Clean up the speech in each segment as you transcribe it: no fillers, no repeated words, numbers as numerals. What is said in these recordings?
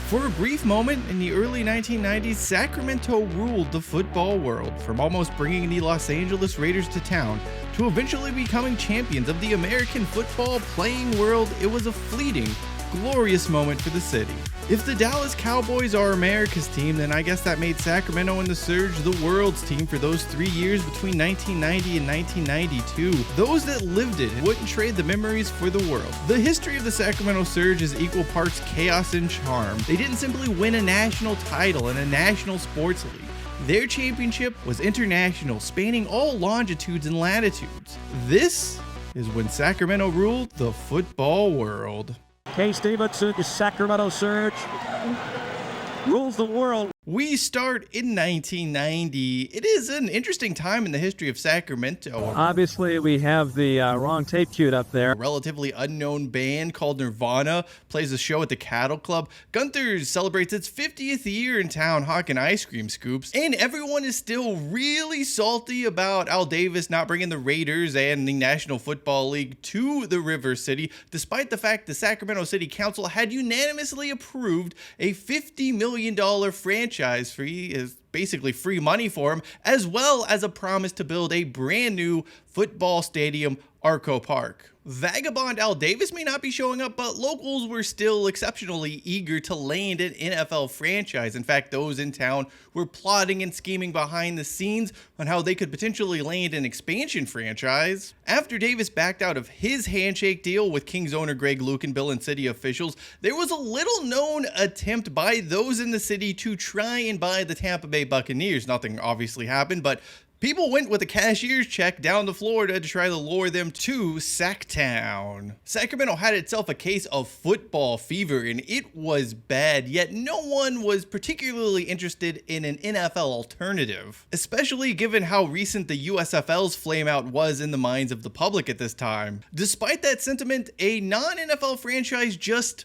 For a brief moment in the early 1990s, Sacramento ruled the football world, from almost bringing the Los Angeles Raiders to town to eventually becoming champions of the American football playing world. It was a fleeting, glorious moment for the city. If the Dallas Cowboys are America's team, then I guess that made Sacramento and the Surge the world's team for those 3 years between 1990 and 1992. Those that lived it wouldn't trade the memories for the world. The history of the Sacramento Surge is equal parts chaos and charm. They didn't simply win a national title in a national sports league. Their championship was international, spanning all longitudes and latitudes. This is when Sacramento ruled the football world. K. Stevenson, the Sacramento Surge, rules the world. We start in 1990. It is an interesting time in the history of Sacramento. Obviously, we have the wrong tape queued up there. A relatively unknown band called Nirvana plays a show at the Cattle Club. Gunther's celebrates its 50th year in town hawking ice cream scoops. And everyone is still really salty about Al Davis not bringing the Raiders and the National Football League to the River City, despite the fact the Sacramento City Council had unanimously approved a $50 million franchise fee, is basically free money for him, as well as a promise to build a brand new football stadium, Arco Park. Vagabond Al Davis may not be showing up, but locals were still exceptionally eager to land an NFL franchise. In fact, those in town were plotting and scheming behind the scenes on how they could potentially land an expansion franchise. After Davis backed out of his handshake deal with Kings owner Greg Lukenbill and city officials, there was a little known attempt by those in the city to try and buy the Tampa Bay Buccaneers. Nothing obviously happened, but people went with a cashier's check down to Florida to try to lure them to Sacktown. Sacramento had itself a case of football fever, and it was bad, yet no one was particularly interested in an NFL alternative, especially given how recent the USFL's flameout was in the minds of the public at this time. Despite that sentiment, a non-NFL franchise just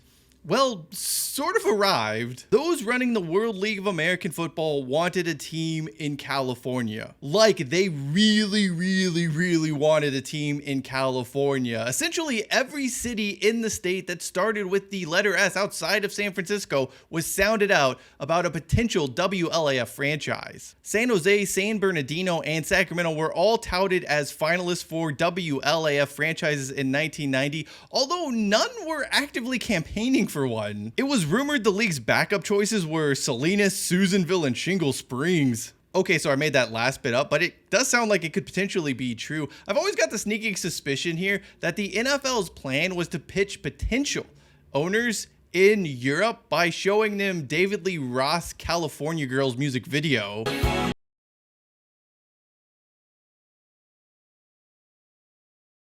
sort of arrived. Those running the World League of American Football wanted a team in California. Like, they really wanted a team in California. Essentially, every city in the state that started with the letter S outside of San Francisco was sounded out about a potential WLAF franchise. San Jose, San Bernardino, and Sacramento were all touted as finalists for WLAF franchises in 1990, although none were actively campaigning for one. It was rumored the league's backup choices were Salinas, Susanville, and Shingle Springs. Okay, so I made that last bit up, but it does sound like it could potentially be true. I've always got the sneaking suspicion here that the NFL's plan was to pitch potential owners in Europe by showing them David Lee Roth's California Girls music video.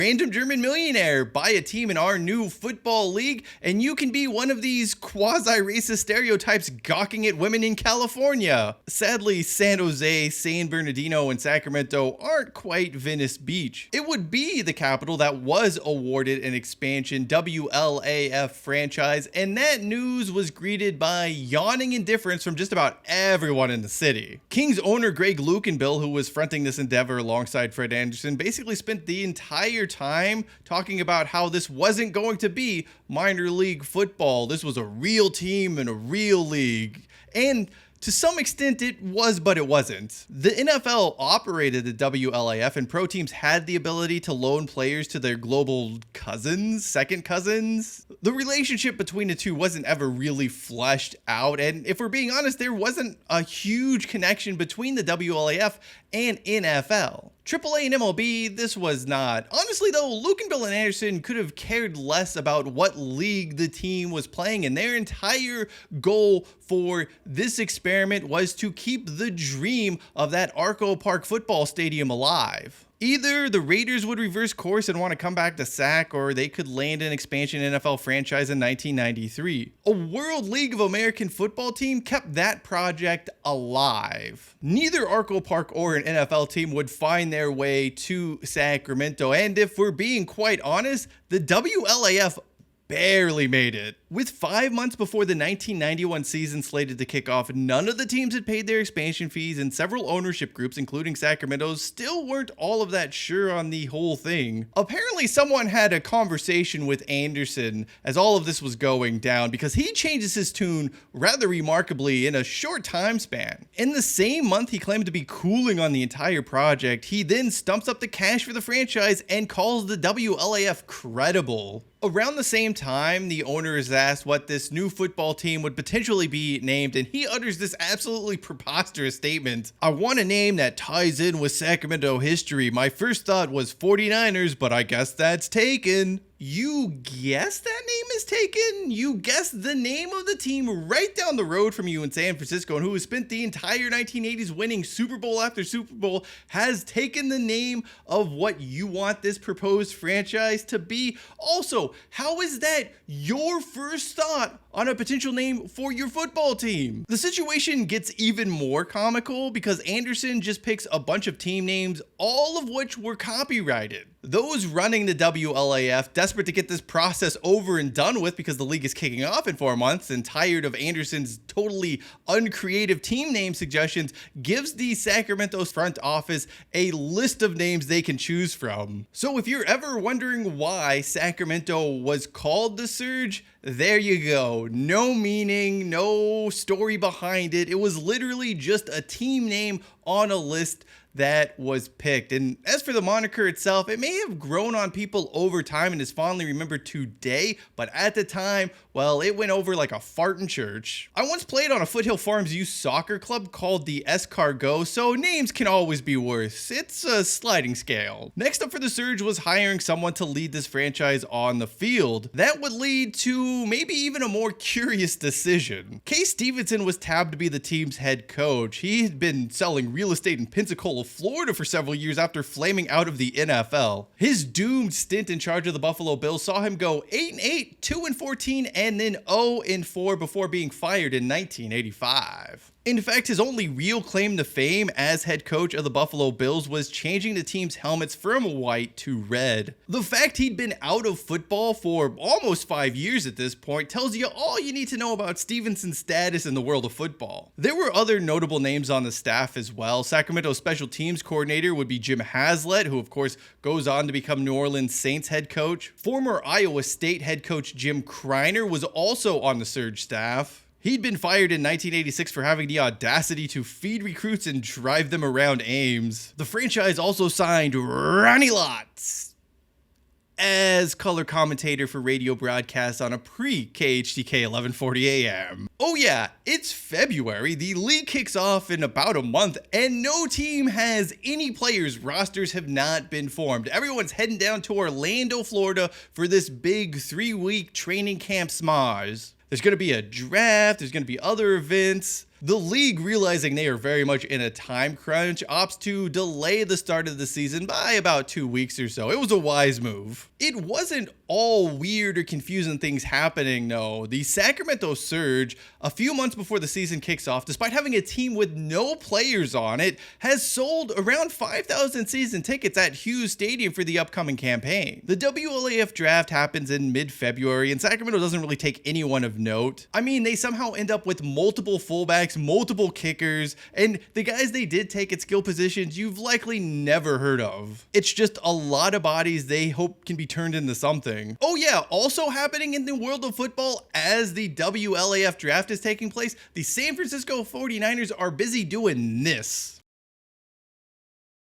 Random German millionaire, buy a team in our new football league, and you can be one of these quasi-racist stereotypes gawking at women in California. Sadly, San Jose, San Bernardino, and Sacramento aren't quite Venice Beach. It would be the capital that was awarded an expansion WLAF franchise, and that news was greeted by yawning indifference from just about everyone in the city. Kings owner Greg Lukenbill, who was fronting this endeavor alongside Fred Anderson, basically spent the entire time talking about how this wasn't going to be minor league football. This was a real team in a real league. And to some extent it was, but it wasn't. The NFL operated the WLAF, and pro teams had the ability to loan players to their global cousins, second cousins. The relationship between the two wasn't ever really fleshed out, and if we're being honest, there wasn't a huge connection between the WLAF and NFL. AAA and MLB, this was not. Honestly though, Lukenbill and Anderson could have cared less about what league the team was playing, and their entire goal for this experiment was to keep the dream of that Arco Park football stadium alive. Either the Raiders would reverse course and want to come back to Sac, or they could land an expansion NFL franchise in 1993. A World League of American Football team kept that project alive. Neither Arco Park or an NFL team would find their way to Sacramento, and if we're being quite honest, the WLAF barely made it. With 5 months before the 1991 season slated to kick off, none of the teams had paid their expansion fees, and several ownership groups, including Sacramento's, still weren't all of that sure on the whole thing. Apparently, someone had a conversation with Anderson as all of this was going down, because he changes his tune rather remarkably in a short time span. In the same month he claimed to be cooling on the entire project, he then stumps up the cash for the franchise and calls the WLAF credible. Around the same time, the owner is asked what this new football team would potentially be named, and he utters this absolutely preposterous statement. "I want a name that ties in with Sacramento history. My first thought was 49ers, but I guess that's taken." You guess that name is taken? You guessed the name of the team right down the road from you in San Francisco, and who has spent the entire 1980s winning Super Bowl after Super Bowl, has taken the name of what you want this proposed franchise to be. Also, how is that your first thought on a potential name for your football team? The situation gets even more comical because Anderson just picks a bunch of team names, all of which were copyrighted. Those running the WLAF, desperate to get this process over and done with because the league is kicking off in 4 months and tired of Anderson's totally uncreative team name suggestions, gives the Sacramento's front office a list of names they can choose from. So if you're ever wondering why Sacramento was called the Surge, there you go. No meaning, no story behind it. It was literally just a team name on a list that was picked. And as for the moniker itself, it may have grown on people over time and is fondly remembered today, but at the time, well, it went over like a fart in church. I once played on a Foothill Farms youth soccer club called the Escargot, so names can always be worse. It's a sliding scale. Next up for the Surge was hiring someone to lead this franchise on the field. That would lead to maybe even a more curious decision. Case Stevenson was tabbed to be the team's head coach. He had been selling real estate in Pensacola, Florida for several years after flaming out of the NFL. His doomed stint in charge of the Buffalo Bills saw him go 8-8, 2-14, and then 0-4 before being fired in 1985. In fact, his only real claim to fame as head coach of the Buffalo Bills was changing the team's helmets from white to red. The fact he'd been out of football for almost 5 years at this point tells you all you need to know about Stevenson's status in the world of football. There were other notable names on the staff as well. Sacramento special teams coordinator would be Jim Haslett, who of course goes on to become New Orleans Saints head coach. Former Iowa State head coach Jim Kreiner was also on the Surge staff. He'd been fired in 1986 for having the audacity to feed recruits and drive them around Ames. The franchise also signed Ronnie Lott as color commentator for radio broadcasts on a pre-KHTK 1140 AM. Oh yeah, it's February, the league kicks off in about a month, and no team has any players. Rosters have not been formed. Everyone's heading down to Orlando, Florida for this big 3-week training camp smosh. There's going to be a draft, there's going to be other events. The league, realizing they are very much in a time crunch, opts to delay the start of the season by about 2 weeks or so. It was a wise move. It wasn't all weird or confusing things happening, no. The Sacramento Surge, a few months before the season kicks off, despite having a team with no players on it, has sold around 5,000 season tickets at Hughes Stadium for the upcoming campaign. The WLAF draft happens in mid-February, and Sacramento doesn't really take anyone of note. I mean, they somehow end up with multiple fullbacks, multiple kickers, and the guys they did take at skill positions you've likely never heard of. It's just a lot of bodies they hope can be turned into something. Oh yeah, also happening in the world of football as the WLAF draft is taking place, the San Francisco 49ers are busy doing this.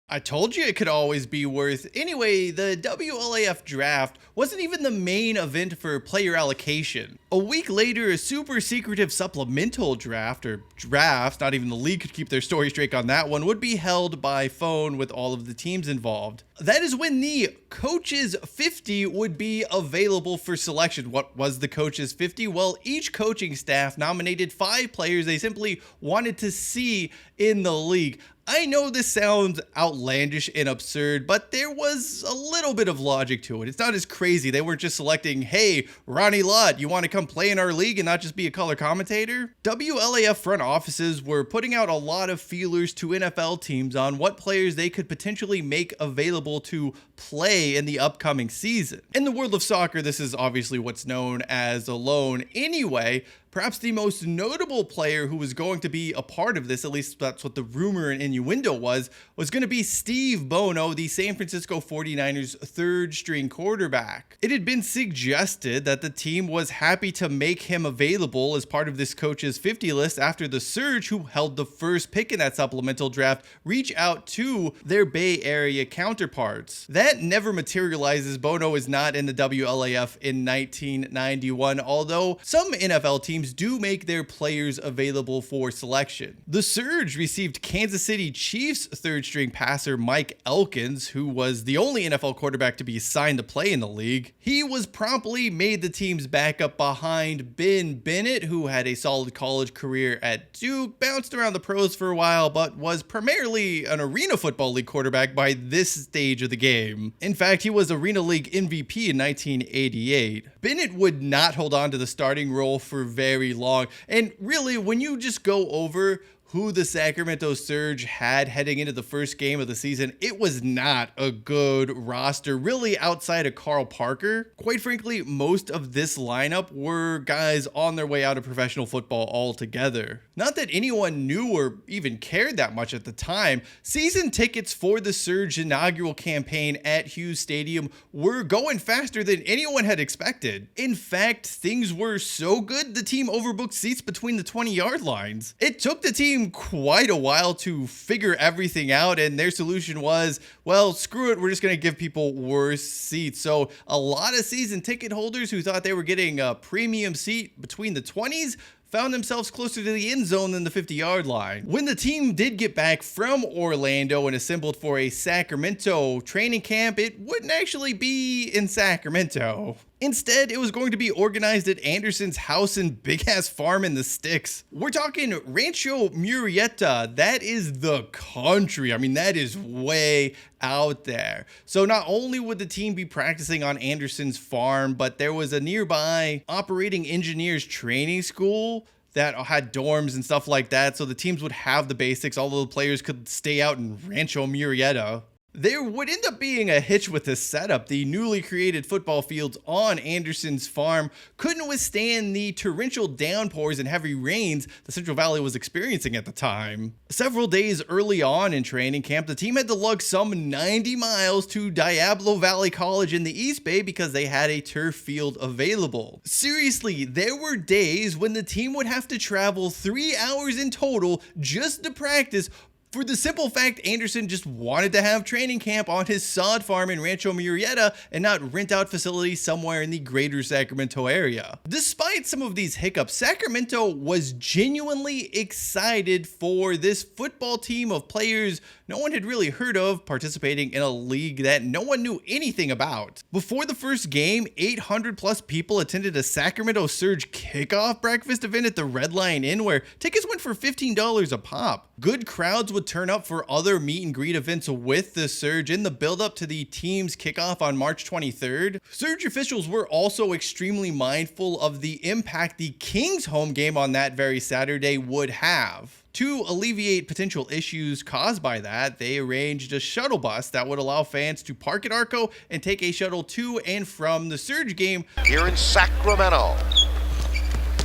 I told you it could always be worth. Anyway, the WLAF draft wasn't even the main event for player allocation. A week later, a super secretive supplemental draft, or drafts, not even the league could keep their story straight on that one, would be held by phone with all of the teams involved. That is when the Coaches 50 would be available for selection. What was the Coaches 50? Well, each coaching staff nominated 5 players they simply wanted to see in the league. I know this sounds outlandish and absurd, but there was a little bit of logic to it. It's not as crazy. They weren't just selecting, hey, Ronnie Lott, you want to come play in our league and not just be a color commentator? WLAF front offices were putting out a lot of feelers to NFL teams on what players they could potentially make available available to play in the upcoming season. In the world of soccer, this is obviously what's known as a loan anyway. Perhaps the most notable player who was going to be a part of this, at least that's what the rumor and innuendo was going to be Steve Bono, the San Francisco 49ers third string quarterback. It had been suggested that the team was happy to make him available as part of this coach's 50 list after the Surge, who held the first pick in that supplemental draft, reach out to their Bay Area counterparts. That never materializes. Bono is not in the WLAF in 1991, although some NFL teams do make their players available for selection. The Surge received Kansas City Chiefs third string passer Mike Elkins, who was the only NFL quarterback to be assigned to play in the league. He was promptly made the team's backup behind Ben Bennett, who had a solid college career at Duke, bounced around the pros for a while, but was primarily an Arena Football League quarterback by this stage of the game. In fact, he was Arena League MVP in 1988. Bennett would not hold on to the starting role for very long. And really, when you just go over who the Sacramento Surge had heading into the first game of the season, it was not a good roster, really, outside of Carl Parker. Quite frankly, most of this lineup were guys on their way out of professional football altogether. Not that anyone knew or even cared that much at the time. Season tickets for the Surge inaugural campaign at Hughes Stadium were going faster than anyone had expected. In fact, things were so good, the team overbooked seats between the 20-yard lines. It took the team quite a while to figure everything out, and their solution was, well, screw it, we're just going to give people worse seats. So a lot of season ticket holders who thought they were getting a premium seat between the 20s found themselves closer to the end zone than the 50-yard line. When the team did get back from Orlando and assembled for a Sacramento training camp, it wouldn't actually be in Sacramento. Instead, it was going to be organized at Anderson's house and big-ass farm in the sticks. We're talking Rancho Murrieta. That is the country. I mean, that is way out there. So not only would the team be practicing on Anderson's farm, but there was a nearby operating engineers training school that had dorms and stuff like that, so the teams would have the basics, although the players could stay out in Rancho Murrieta. There would end up being a hitch with this setup. The newly created football fields on Anderson's farm couldn't withstand the torrential downpours and heavy rains the Central Valley was experiencing at the time. Several days early on in training camp, the team had to lug some 90 miles to Diablo Valley College in the East Bay because they had a turf field available. Seriously, there were days when the team would have to travel 3 hours in total just to practice, for the simple fact Anderson just wanted to have training camp on his sod farm in Rancho Murrieta and not rent out facilities somewhere in the greater Sacramento area. Despite some of these hiccups, Sacramento was genuinely excited for this football team of players no one had really heard of participating in a league that no one knew anything about. Before the first game, 800 plus people attended a Sacramento Surge kickoff breakfast event at the Red Lion Inn where tickets went for $15 a pop. Good crowds would turn up for other meet and greet events with the Surge in the build-up to the team's kickoff on March 23rd. Surge officials were also extremely mindful of the impact the Kings home game on that very Saturday would have. To alleviate potential issues caused by that, they arranged a shuttle bus that would allow fans to park at Arco and take a shuttle to and from the Surge game. Here in Sacramento.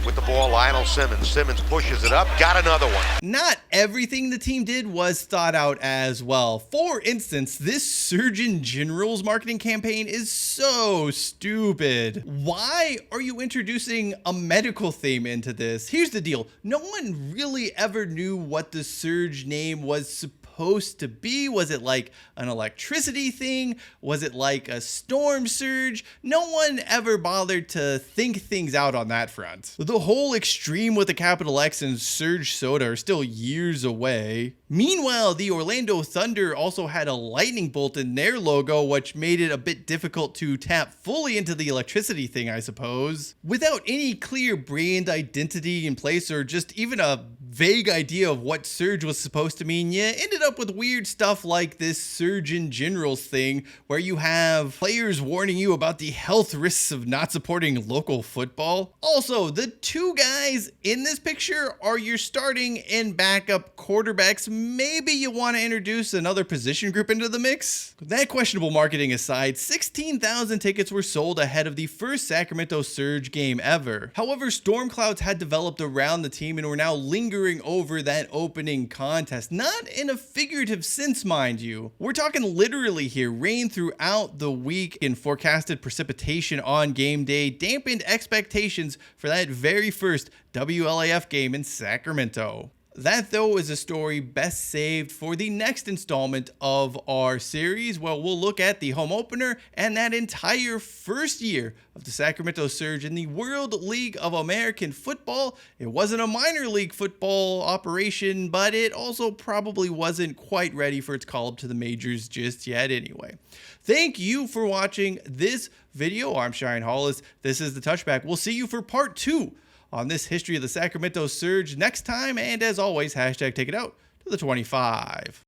With the ball, Lionel Simmons. Simmons pushes it up, got another one. Not everything the team did was thought out as well. For instance, this Surgeon General's marketing campaign is so stupid. Why are you introducing a medical theme into this? Here's the deal. No one really ever knew what the Surge name was supposed to be. Was it like an electricity thing? Was it like a storm surge? No one ever bothered to think things out on that front. The whole extreme with the capital X and Surge Soda are still years away. Meanwhile, the Orlando Thunder also had a lightning bolt in their logo, which made it a bit difficult to tap fully into the electricity thing, I suppose. Without any clear brand identity in place or just even a vague idea of what surge was supposed to mean, you ended up with weird stuff like this Surgeon General's thing, where you have players warning you about the health risks of not supporting local football. Also, the two guys in this picture are your starting and backup quarterbacks. Maybe you want to introduce another position group into the mix? That questionable marketing aside, 16,000 tickets were sold ahead of the first Sacramento Surge game ever. However, storm clouds had developed around the team and were now lingering over that opening contest. Not in a figurative sense, mind you. We're talking literally here. Rain throughout the week and forecasted precipitation on game day dampened expectations for that very first WLAF game in Sacramento. That, though, is a story best saved for the next installment of our series, where we'll look at the home opener and that entire first year of the Sacramento Surge in the World League of American Football. It wasn't a minor league football operation, but it also probably wasn't quite ready for its call up to the majors just yet anyway. Thank you for watching this video. I'm Shine Hollis. This is The Touchback. We'll see you for part 2 on this history of the Sacramento Surge next time, and as always, hashtag take it out to the 25.